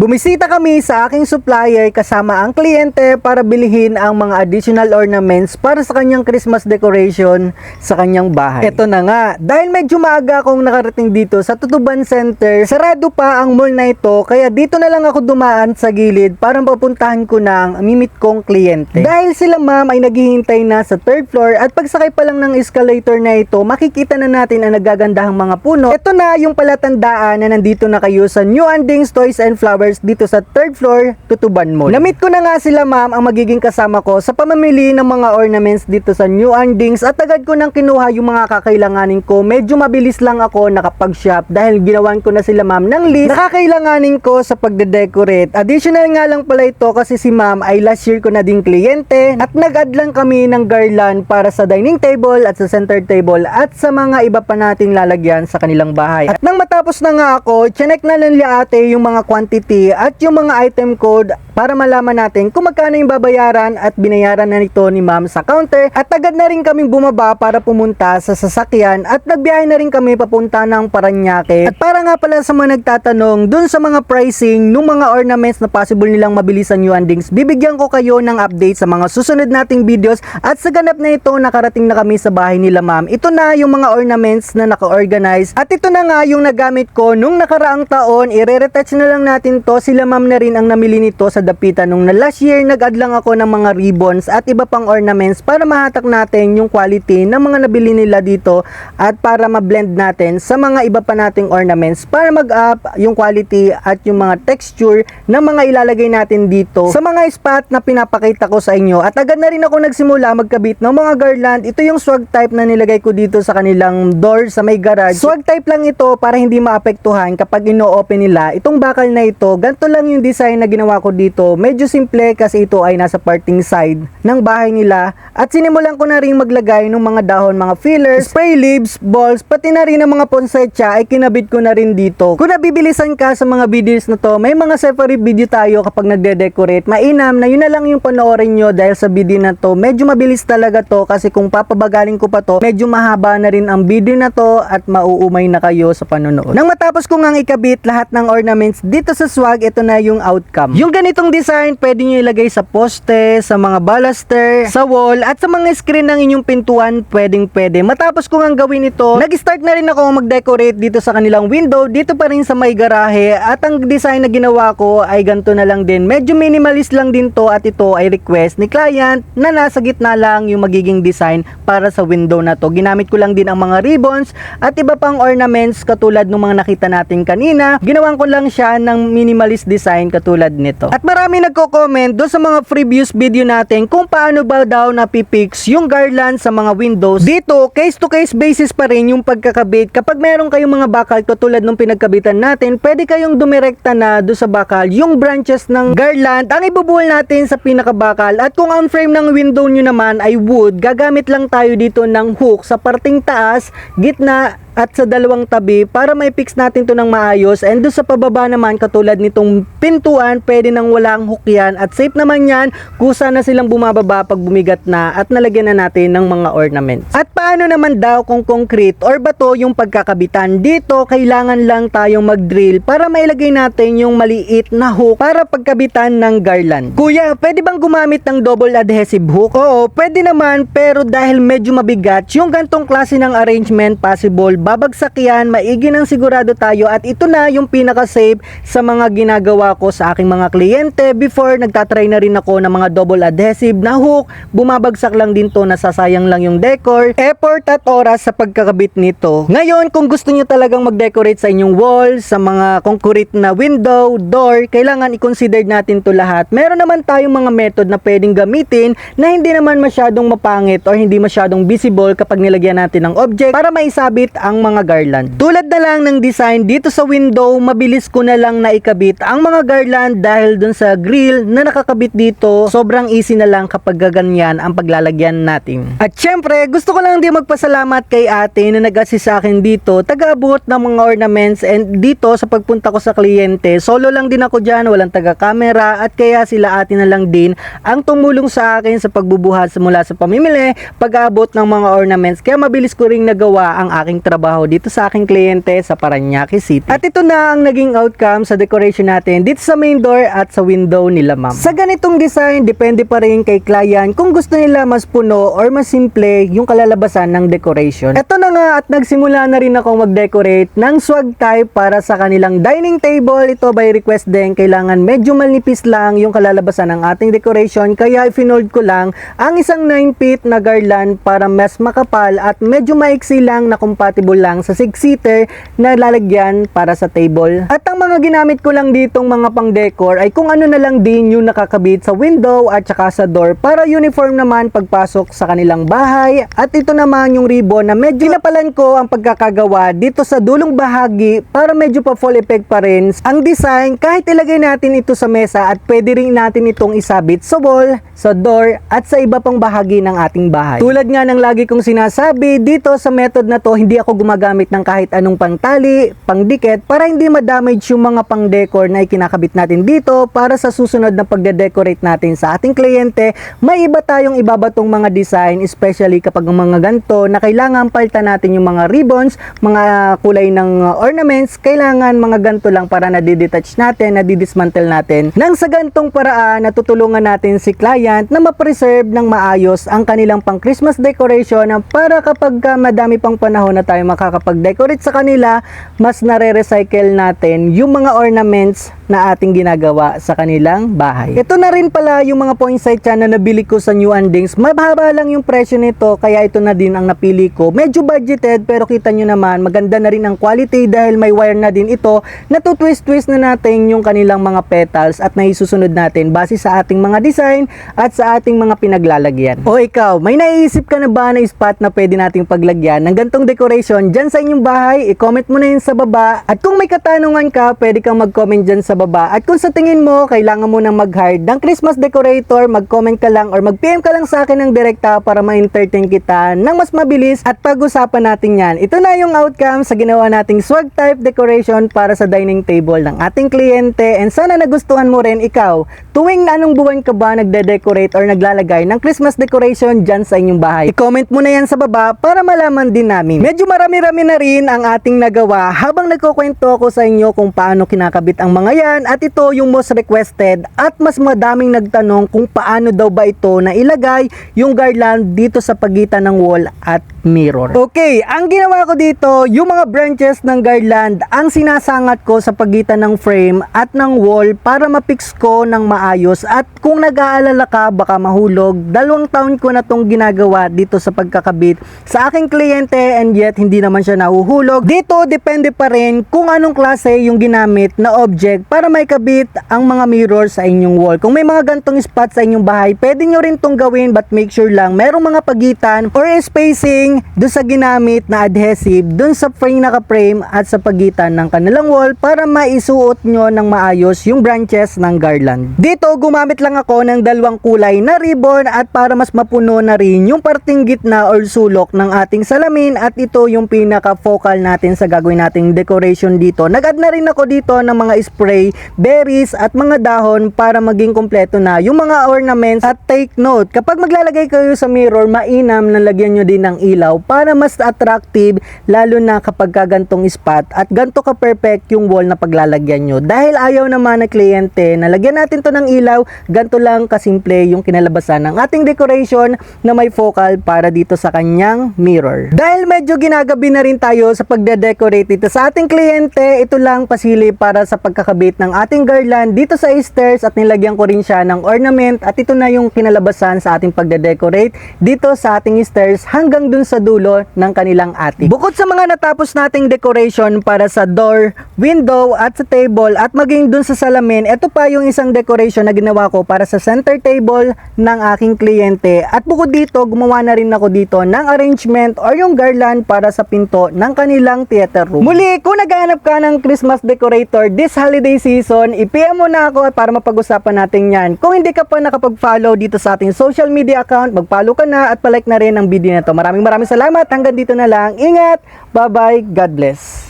Bumisita kami sa aking supplier kasama ang kliyente para bilhin ang mga additional ornaments para sa kanyang Christmas decoration sa kanyang bahay. Ito na nga, dahil medyo maaga akong nakarating dito sa Tutuban Center, sarado pa ang mall na ito, kaya dito na lang ako dumaan sa gilid para mapuntahan ko na ang mimit kong kliyente. Dahil sila ma'am ay naghihintay na sa third floor at pagsakay pa lang ng escalator na ito, makikita na natin ang nagagandahang mga puno. Ito na yung palatandaan na nandito na kayo sa New Andings Toys and Flowers dito sa third floor, Tutuban Mall. Namit ko na nga sila ma'am ang magiging kasama ko sa pamamili ng mga ornaments dito sa New Andings at agad ko nang kinuha yung mga kakailanganin ko. Medyo mabilis lang ako nakapag-shop dahil ginawan ko na sila ma'am ng list na kakailanganin ko sa pagde-decorate. Additional nga lang pala ito kasi si ma'am ay last year ko na ding kliyente at nag-add lang kami ng garland para sa dining table at sa center table at sa mga iba pa nating lalagyan sa kanilang bahay. At nang matapos na nga ako, chinek na lang nila ate yung mga quantity at yung mga item code para malaman natin kung magkano yung babayaran at binayaran na nito ni ma'am sa counter at agad na rin kaming bumaba para pumunta sa sasakyan at nagbiyahe na rin kami papunta ng Paranaque. At para nga pala sa mga nagtatanong dun sa mga pricing ng mga ornaments na possible nilang mabili sa New Andings, bibigyan ko kayo ng update sa mga susunod nating videos at sa ganap na ito nakarating na kami sa bahay nila ma'am. Ito na yung mga ornaments na naka-organize at ito na nga yung nagamit ko nung nakaraang taon. I-retouch na lang natin to. Sila ma'am na rin ang namili nito sa dapitan nung na last year nag-add lang ako ng mga ribbons at iba pang ornaments para mahatak natin yung quality ng mga nabili nila dito at para ma-blend natin sa mga iba pa nating ornaments para mag-up yung quality at yung mga texture ng mga ilalagay natin dito sa mga spot na pinapakita ko sa inyo. At agad na rin ako nagsimula magkabit ng mga garland. Ito yung swag type na nilagay ko dito sa kanilang door sa may garage. Swag type lang ito para hindi maapektuhan kapag ino-open nila itong bakal na ito. Ganito lang yung design na ginawa ko dito. Medyo simple kasi ito ay nasa parting side ng bahay nila. At sinimulan ko na rin maglagay ng mga dahon, mga fillers, spray leaves, balls, pati na rin ang mga poinsettia ay kinabit ko na rin dito. Kung nabibilisan ka sa mga videos na to, may mga separate video tayo kapag nagde-decorate. Mainam na yun na lang yung panoorin nyo dahil sa video na to. Medyo mabilis talaga to kasi kung papabagaling ko pa to, medyo mahaba na rin ang video na to at mauumay na kayo sa panonood. Nang matapos ko ngang ikabit lahat ng ornaments dito sa swag, ito na yung outcome. Yung ganitong design, pwede nyo ilagay sa poste, sa mga baluster, sa wall, at sa mga screen ng inyong pintuan, pwede. Matapos ko ngang gawin ito, nag-start na rin ako mag-decorate dito sa kanilang window, dito pa rin sa may garahe, at ang design na ginawa ko ay ganito na lang din. Medyo minimalist lang din to at ito ay request ni client na nasa gitna lang yung magiging design para sa window na to. Ginamit ko lang din ang mga ribbons at iba pang ornaments katulad ng mga nakita natin kanina. Ginawan ko lang siya ng minimalist design katulad nito. At marami nagko-comment doon sa mga previous video natin kung paano ba daw napipix yung garland sa mga windows. Dito, case to case basis pa rin yung pagkakabit. Kapag meron kayong mga bakal katulad nung pinagkabitan natin, pwede kayong dumirekta na doon sa bakal yung branches ng garland ang ibubuhol natin sa pinakabakal. At kung ang frame ng window nyo naman ay wood, gagamit lang tayo dito ng hook sa parting taas, gitna at sa dalawang tabi para may fix natin to ng maayos. And doon sa pababa naman katulad nitong pintuan, pwede nang walang hook yan at safe naman yan, kusa na silang bumababa pag bumigat na at nalagyan na natin ng mga ornaments. At paano naman daw kung concrete or bato yung pagkakabitan? Dito kailangan lang tayong mag-drill para mailagay natin yung maliit na hook para pagkabitan ng garland. Kuya, pwede bang gumamit ng double adhesive hook? Oo, pwede naman, pero dahil medyo mabigat yung gantong klase ng arrangement, possible babagsak yan, maigi nang sigurado tayo. At ito na yung pinaka-safe sa mga ginagawa ko sa aking mga kliyente. Before, nagtatry na rin ako ng mga double adhesive na hook. Bumabagsak lang din to, nasasayang lang yung decor, effort at oras sa pagkakabit nito. Ngayon, kung gusto nyo talagang mag-decorate sa inyong wall, sa mga concrete na window, door, kailangan i-consider natin to lahat. Meron naman tayong mga method na pwedeng gamitin na hindi naman masyadong mapangit or hindi masyadong visible kapag nilagyan natin ng object para maisabit ang mga garland. Tulad na lang ng design dito sa window, mabilis ko na lang naikabit ang mga garland dahil dun sa grill na nakakabit dito, sobrang easy na lang kapag gaganyan ang paglalagyan natin. At syempre, gusto ko lang din magpasalamat kay ate na nag-assist sa akin dito, taga-abot ng mga ornaments. And dito sa pagpunta ko sa kliyente, solo lang din ako dyan, walang taga-camera, at kaya sila ate na lang din ang tumulong sa akin sa pagbubuhat mula sa pamimili, pag-abot ng mga ornaments, kaya mabilis ko ring nagawa ang aking trabaho. nagtatrabaho dito sa aking kliyente sa Parañaque City. At ito na ang naging outcome sa decoration natin dito sa main door at sa window nila ma'am. Sa ganitong design, depende pa rin kay client kung gusto nila mas puno or mas simple yung kalalabasan ng decoration. Ito na nga at nagsimula na rin akong mag-decorate ng swag type para sa kanilang dining table. Ito by request din, kailangan medyo manipis lang yung kalalabasan ng ating decoration, kaya i-finold ko lang ang isang 9 feet na garland para mas makapal at medyo maiksi lang na compatible lang sa 6-seater na lalagyan para sa table. At ang mga ginamit ko lang ditong mga pang-decor ay kung ano na lang din yung nakakabit sa window at saka sa door para uniform naman pagpasok sa kanilang bahay. At ito naman yung ribbon na medyo napalan ko ang pagkakagawa dito sa dulong bahagi para medyo pa full effect pa rin ang design kahit ilagay natin ito sa mesa at pwede rin natin itong isabit sa wall, sa door at sa iba pang bahagi ng ating bahay. Tulad nga ng lagi kong sinasabi, dito sa method na to hindi ako gumagamit ng kahit anong pangtali, pangdikit para hindi ma-damage yung mga pang-decor na ikinakabit natin dito para sa susunod na pagde-decorate natin sa ating kliyente. May iba tayong ibabatong mga design, especially kapag mga ganto na kailangan palitan natin yung mga ribbons, mga kulay ng ornaments, kailangan mga ganto lang para na-detach natin, na-dismantle natin. Nang sa gantong paraan, natutulungan natin si client na ma-preserve ng maayos ang kanilang pang Christmas decoration para kapag madami pang panahon na tayo makakapag-decorate sa kanila, mas nare-recycle natin yung mga ornaments na ating ginagawa sa kanilang bahay. Ito na rin pala yung mga poinsettia na nabili ko sa New Andings. Mababa lang yung presyo nito kaya ito na din ang napili ko. Medyo budgeted pero kita nyo naman maganda na rin ang quality dahil may wire na din ito na twist na natin yung kanilang mga petals at naisusunod natin base sa ating mga design at sa ating mga pinaglalagyan. O ikaw, may naiisip ka na ba na spot na pwede nating paglagyan ng gantong decoration dyan sa inyong bahay? I-comment mo na yun sa baba. At kung may katanungan ka, pwede kang mag-comment dyan sa baba. At kung sa tingin mo, kailangan mo nang mag-hire ng Christmas decorator, mag-comment ka lang or mag-PM ka lang sa akin ng direkta para ma-entertain kita ng mas mabilis at pag-usapan natin yan. Ito na yung outcome sa ginawa nating swag type decoration para sa dining table ng ating kliyente and sana nagustuhan mo rin ikaw. Tuwing anong buwan ka ba nagde-decorate or naglalagay ng Christmas decoration dyan sa inyong bahay? I-comment mo na yan sa baba para malaman din namin. Medyo marami-rami na rin ang ating nagawa habang nagkukwento ako sa inyo kung paano kinakabit ang mga yan at ito yung most requested at mas madaming nagtanong kung paano daw ba ito na ilagay yung garland dito sa pagitan ng wall at mirror. Okay, ang ginawa ko dito, yung mga branches ng garland ang sinasangat ko sa pagitan ng frame at ng wall para ma-fix ko ng maayos at kung nag-aalala ka baka mahulog, 2 taon ko na tong ginagawa dito sa pagkakabit sa aking kliyente and yet hindi naman siya nahuhulog. Dito depende pa rin kung anong klase yung ginamit na object para may kabit ang mga mirror sa inyong wall. Kung may mga gantong spot sa inyong bahay, pwede nyo rin tong gawin but make sure lang merong mga pagitan or spacing doon sa ginamit na adhesive doon sa frame naka-frame at sa pagitan ng kanilang wall para maisuot nyo ng maayos yung branches ng garland. Dito gumamit lang ako ng 2 kulay na ribbon at para mas mapuno na rin yung parting gitna or sulok ng ating salamin at ito yung pinaka-focal natin sa gagawin nating decoration dito. Nag-add na rin ako dito ng mga spray, berries at mga dahon para maging kompleto na yung mga ornaments. At take note, kapag maglalagay kayo sa mirror, mainam na lagyan nyo din ng ilaw para mas attractive lalo na kapag gantong spot at ganto ka perfect yung wall na paglalagyan nyo. Dahil ayaw naman na kliyente na lagyan natin to ng ilaw, ganto lang kasimple yung kinalabasan ng ating decoration na may focal para dito sa kanyang mirror. Dahil medyo ginagabi na rin tayo sa pagde-decorate dito sa ating kliyente, ito lang pasili para sa pagkakabit ng ating garland dito sa stairs at nilagyan ko rin siya ng ornament at ito na yung kinalabasan sa ating pagde-decorate dito sa ating stairs hanggang dun sa dulo ng kanilang attic. Bukod sa mga natapos nating decoration para sa door, window at sa table at maging dun sa salamin, ito pa yung isang decoration na ginawa ko para sa center table ng aking kliyente at bukod dito gumawa na rin ako dito ng arrangement or yung garland para sa pinto ng kanilang theater room. Muli, kung naghahanap ka ng Christmas decorator this holiday season, i-PM mo na ako para mapag-usapan natin yan. Kung hindi ka pa nakapag-follow dito sa ating social media account, mag-follow ka na at palike na rin ang video na to. Maraming salamat. Hanggang dito na lang. Ingat. Bye-bye. God bless.